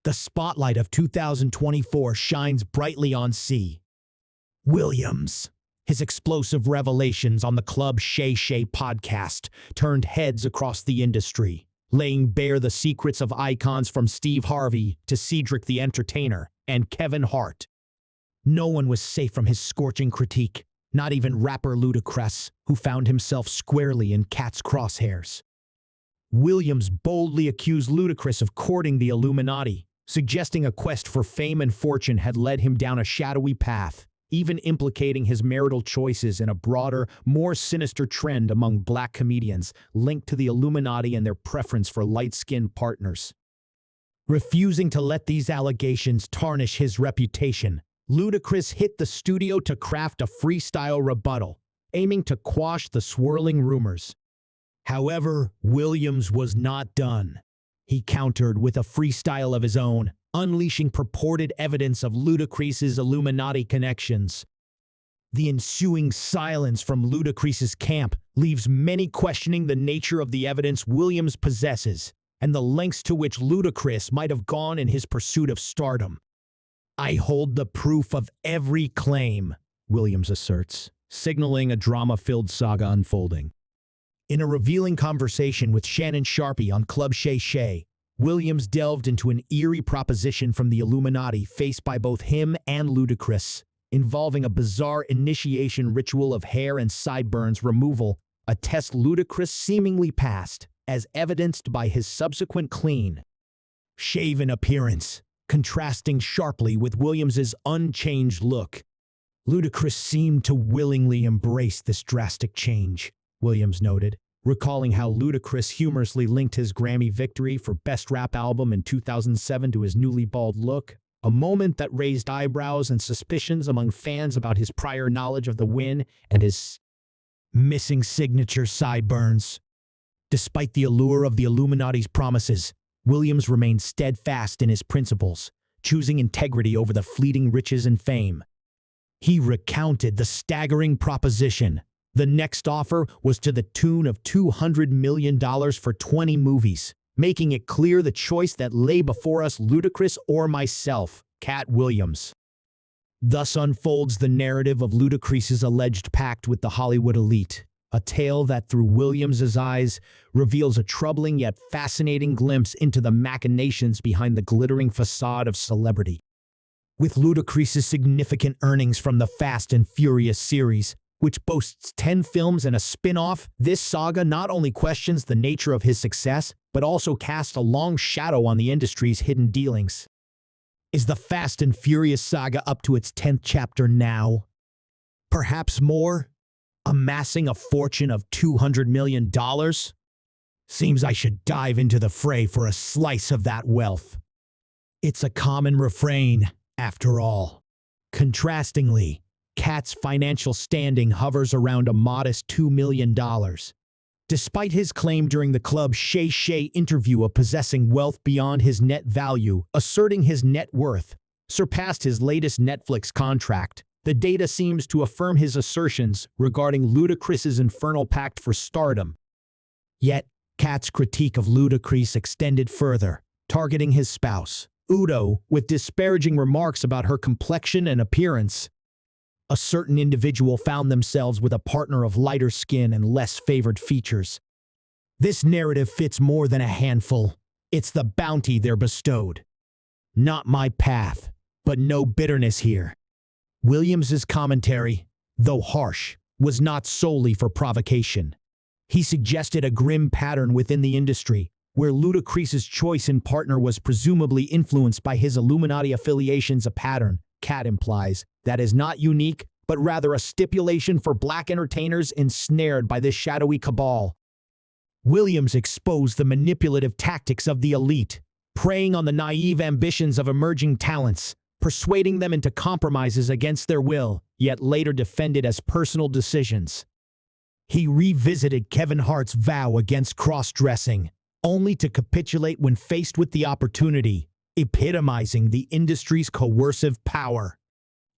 The spotlight of 2024 shines brightly on C. Williams. His explosive revelations on the Club Shay Shay Podcast turned heads across the industry, laying bare the secrets of icons from Steve Harvey to Cedric the Entertainer and Kevin Hart. No one was safe from his scorching critique, not even rapper Ludacris, who found himself squarely in Katt's crosshairs. Williams boldly accused Ludacris of courting the Illuminati, suggesting a quest for fame and fortune had led him down a shadowy path, even implicating his marital choices in a broader, more sinister trend among black comedians linked to the Illuminati and their preference for light-skinned partners. Refusing to let these allegations tarnish his reputation, Ludacris hit the studio to craft a freestyle rebuttal, aiming to quash the swirling rumors. However, Williams was not done. He countered with a freestyle of his own, unleashing purported evidence of Ludacris's Illuminati connections. The ensuing silence from Ludacris's camp leaves many questioning the nature of the evidence Williams possesses and the lengths to which Ludacris might have gone in his pursuit of stardom. "I hold the proof of every claim," Williams asserts, signaling a drama-filled saga unfolding. In a revealing conversation with Shannon Sharpe on Club Shay Shay, Williams delved into an eerie proposition from the Illuminati faced by both him and Ludacris, involving a bizarre initiation ritual of hair and sideburns removal, a test Ludacris seemingly passed, as evidenced by his subsequent clean shaven appearance, contrasting sharply with Williams's unchanged look. Ludacris seemed to willingly embrace this drastic change, Williams noted, recalling how Ludacris humorously linked his Grammy victory for Best Rap Album in 2007 to his newly bald look, a moment that raised eyebrows and suspicions among fans about his prior knowledge of the win and his missing signature sideburns. Despite the allure of the Illuminati's promises, Williams remained steadfast in his principles, choosing integrity over the fleeting riches and fame. He recounted the staggering proposition. The next offer was to the tune of $200 million for 20 movies, making it clear the choice that lay before us, Ludacris or myself, Katt Williams. Thus unfolds the narrative of Ludacris's alleged pact with the Hollywood elite, a tale that through Williams's eyes reveals a troubling yet fascinating glimpse into the machinations behind the glittering facade of celebrity. With Ludacris's significant earnings from the Fast and Furious series, which boasts 10 films and a spin-off, this saga not only questions the nature of his success, but also casts a long shadow on the industry's hidden dealings. Is the Fast and Furious saga up to its 10th chapter now? Perhaps more? Amassing a fortune of $200 million? Seems I should dive into the fray for a slice of that wealth. It's a common refrain, after all. Contrastingly, Katt's financial standing hovers around a modest $2 million. Despite his claim during the Club Shay Shay interview of possessing wealth beyond his net value, asserting his net worth surpassed his latest Netflix contract, the data seems to affirm his assertions regarding Ludacris's infernal pact for stardom. Yet, Katt's critique of Ludacris extended further, targeting his spouse, Udo, with disparaging remarks about her complexion and appearance. A certain individual found themselves with a partner of lighter skin and less favored features. This narrative fits more than a handful. It's the bounty they're bestowed. Not my path, but no bitterness here. Williams's commentary, though harsh, was not solely for provocation. He suggested a grim pattern within the industry, where Ludacris's choice in partner was presumably influenced by his Illuminati affiliations, a pattern, Katt implies, that is not unique, but rather a stipulation for black entertainers ensnared by this shadowy cabal. Williams exposed the manipulative tactics of the elite, preying on the naive ambitions of emerging talents, persuading them into compromises against their will, yet later defended as personal decisions. He revisited Kevin Hart's vow against cross-dressing, only to capitulate when faced with the opportunity, epitomizing the industry's coercive power.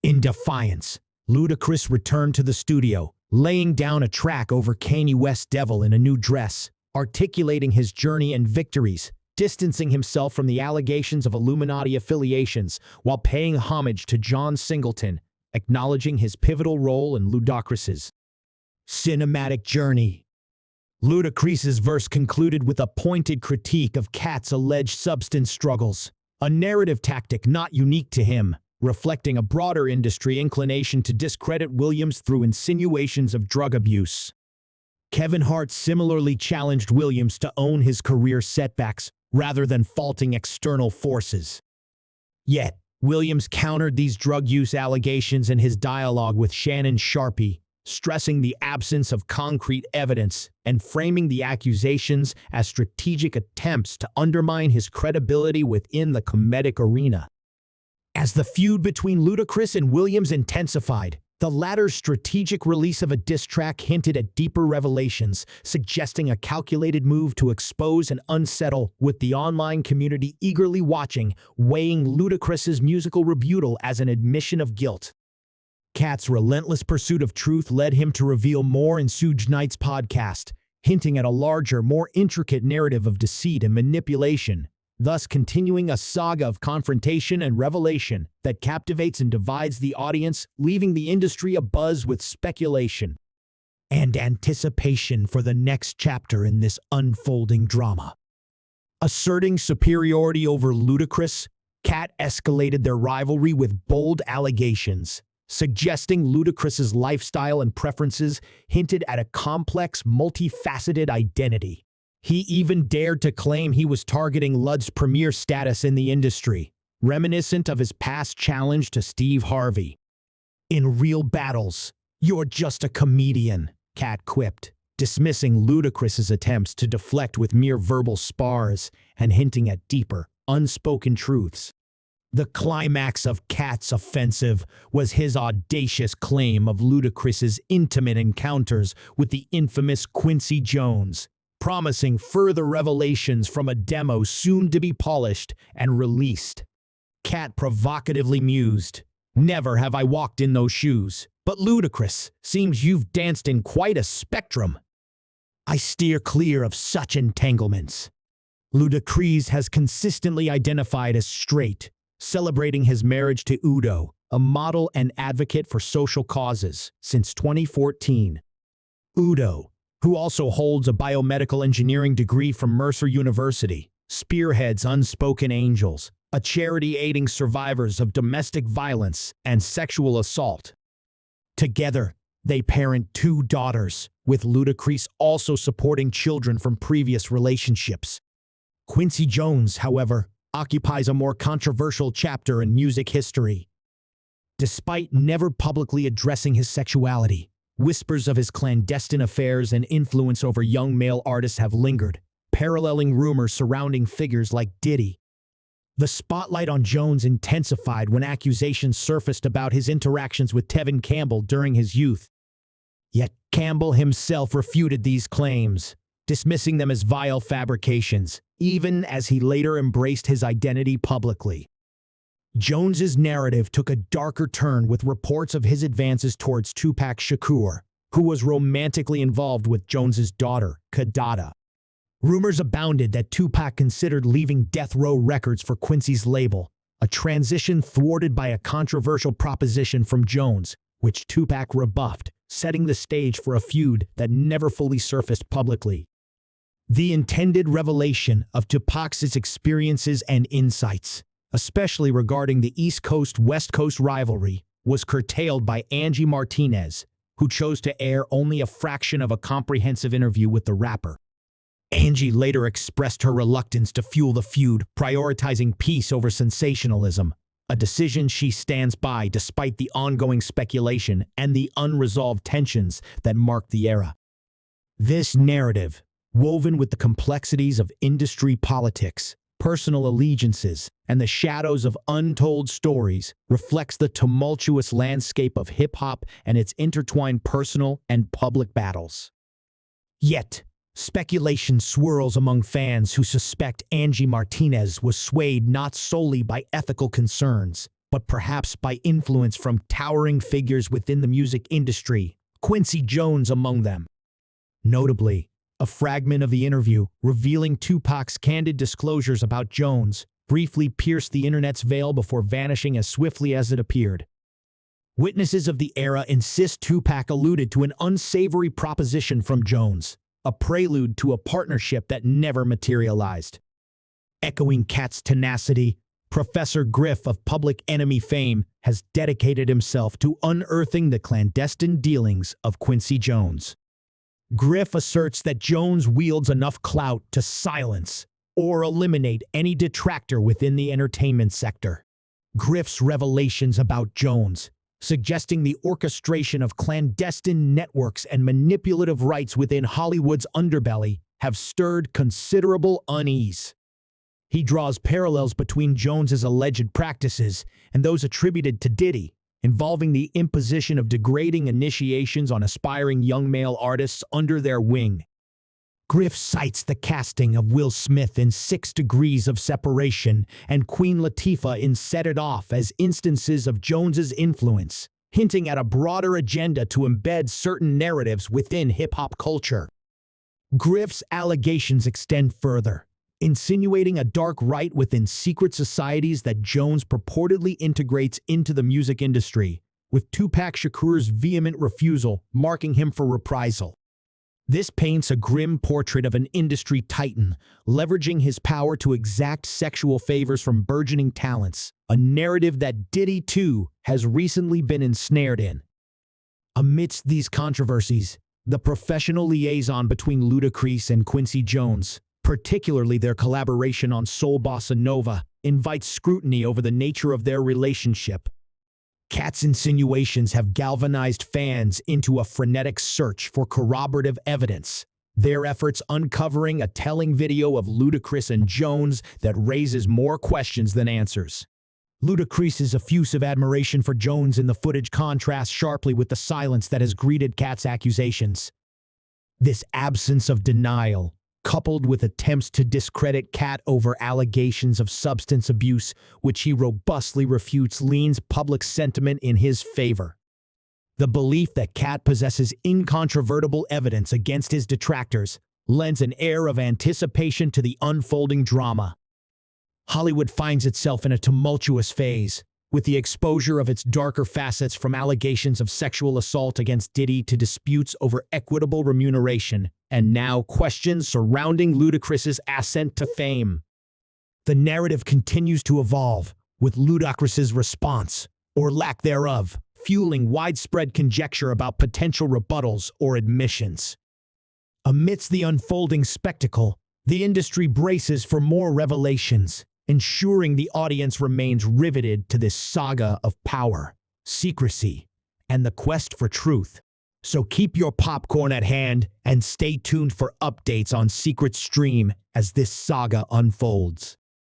In defiance, Ludacris returned to the studio, laying down a track over Kanye West's Devil in a New Dress, articulating his journey and victories, distancing himself from the allegations of Illuminati affiliations while paying homage to John Singleton, acknowledging his pivotal role in Ludacris's cinematic journey. Ludacris's verse concluded with a pointed critique of Katt's alleged substance struggles, a narrative tactic not unique to him, reflecting a broader industry inclination to discredit Williams through insinuations of drug abuse. Kevin Hart similarly challenged Williams to own his career setbacks rather than faulting external forces. Yet, Williams countered these drug use allegations in his dialogue with Shannon Sharpe, stressing the absence of concrete evidence and framing the accusations as strategic attempts to undermine his credibility within the comedic arena. As the feud between Ludacris and Williams intensified, the latter's strategic release of a diss track hinted at deeper revelations, suggesting a calculated move to expose and unsettle, with the online community eagerly watching, weighing Ludacris's musical rebuttal as an admission of guilt. Katt's relentless pursuit of truth led him to reveal more in Suge Knight's podcast, hinting at a larger, more intricate narrative of deceit and manipulation, thus continuing a saga of confrontation and revelation that captivates and divides the audience, leaving the industry abuzz with speculation and anticipation for the next chapter in this unfolding drama. Asserting superiority over Ludacris, Katt escalated their rivalry with bold allegations, suggesting Ludacris's lifestyle and preferences hinted at a complex, multifaceted identity. He even dared to claim he was targeting Lud's premier status in the industry, reminiscent of his past challenge to Steve Harvey. "In real battles, you're just a comedian," Katt quipped, dismissing Ludacris's attempts to deflect with mere verbal spars and hinting at deeper, unspoken truths. The climax of Katt's offensive was his audacious claim of Ludacris's intimate encounters with the infamous Quincy Jones, promising further revelations from a demo soon to be polished and released. Katt provocatively mused, "Never have I walked in those shoes, but Ludacris, seems you've danced in quite a spectrum. I steer clear of such entanglements." Ludacris has consistently identified as straight, celebrating his marriage to Udo, a model and advocate for social causes, since 2014. Udo, who also holds a biomedical engineering degree from Mercer University, spearheads Unspoken Angels, a charity aiding survivors of domestic violence and sexual assault. Together, they parent 2 daughters, with Ludacris also supporting children from previous relationships. Quincy Jones, however, occupies a more controversial chapter in music history. Despite never publicly addressing his sexuality, whispers of his clandestine affairs and influence over young male artists have lingered, paralleling rumors surrounding figures like Diddy. The spotlight on Jones intensified when accusations surfaced about his interactions with Tevin Campbell during his youth. Yet Campbell himself refuted these claims, dismissing them as vile fabrications, even as he later embraced his identity publicly. Jones's narrative took a darker turn with reports of his advances towards Tupac Shakur, who was romantically involved with Jones's daughter, Kadada. Rumors abounded that Tupac considered leaving Death Row Records for Quincy's label, a transition thwarted by a controversial proposition from Jones, which Tupac rebuffed, setting the stage for a feud that never fully surfaced publicly. The intended revelation of Tupac's experiences and insights, especially regarding the East Coast-West Coast rivalry, was curtailed by Angie Martinez, who chose to air only a fraction of a comprehensive interview with the rapper. Angie later expressed her reluctance to fuel the feud, prioritizing peace over sensationalism, a decision she stands by despite the ongoing speculation and the unresolved tensions that marked the era. This narrative, woven with the complexities of industry politics, personal allegiances, and the shadows of untold stories, reflects the tumultuous landscape of hip-hop and its intertwined personal and public battles. Yet, speculation swirls among fans who suspect Angie Martinez was swayed not solely by ethical concerns, but perhaps by influence from towering figures within the music industry, Quincy Jones among them. Notably, A fragment of the interview, revealing Tupac's candid disclosures about Jones, briefly pierced the internet's veil before vanishing as swiftly as it appeared. Witnesses of the era insist Tupac alluded to an unsavory proposition from Jones, a prelude to a partnership that never materialized. Echoing Katt's tenacity, Professor Griff of Public Enemy fame has dedicated himself to unearthing the clandestine dealings of Quincy Jones. Griff asserts that Jones wields enough clout to silence or eliminate any detractor within the entertainment sector. Griff's revelations about Jones, suggesting the orchestration of clandestine networks and manipulative rights within Hollywood's underbelly, have stirred considerable unease. He draws parallels between Jones's alleged practices and those attributed to Diddy, involving the imposition of degrading initiations on aspiring young male artists under their wing. Griff cites the casting of Will Smith in 6 Degrees of Separation and Queen Latifah in Set It Off as instances of Jones's influence, hinting at a broader agenda to embed certain narratives within hip-hop culture. Griff's allegations extend further, insinuating a dark right within secret societies that Jones purportedly integrates into the music industry, with Tupac Shakur's vehement refusal marking him for reprisal. This paints a grim portrait of an industry titan, leveraging his power to exact sexual favors from burgeoning talents, a narrative that Diddy, too, has recently been ensnared in. Amidst these controversies, the professional liaison between Ludacris and Quincy Jones, particularly their collaboration on Soul Bossa Nova, invites scrutiny over the nature of their relationship. Katt's insinuations have galvanized fans into a frenetic search for corroborative evidence, their efforts uncovering a telling video of Ludacris and Jones that raises more questions than answers. Ludacris's effusive admiration for Jones in the footage contrasts sharply with the silence that has greeted Katt's accusations. This absence of denial, coupled with attempts to discredit Katt over allegations of substance abuse, which he robustly refutes, leans public sentiment in his favor. The belief that Katt possesses incontrovertible evidence against his detractors lends an air of anticipation to the unfolding drama. Hollywood finds itself in a tumultuous phase, with the exposure of its darker facets from allegations of sexual assault against Diddy to disputes over equitable remuneration, and now questions surrounding Ludacris's ascent to fame. The narrative continues to evolve, with Ludacris's response, or lack thereof, fueling widespread conjecture about potential rebuttals or admissions. Amidst the unfolding spectacle, the industry braces for more revelations, ensuring the audience remains riveted to this saga of power, secrecy, and the quest for truth. So keep your popcorn at hand and stay tuned for updates on Secret Stream as this saga unfolds.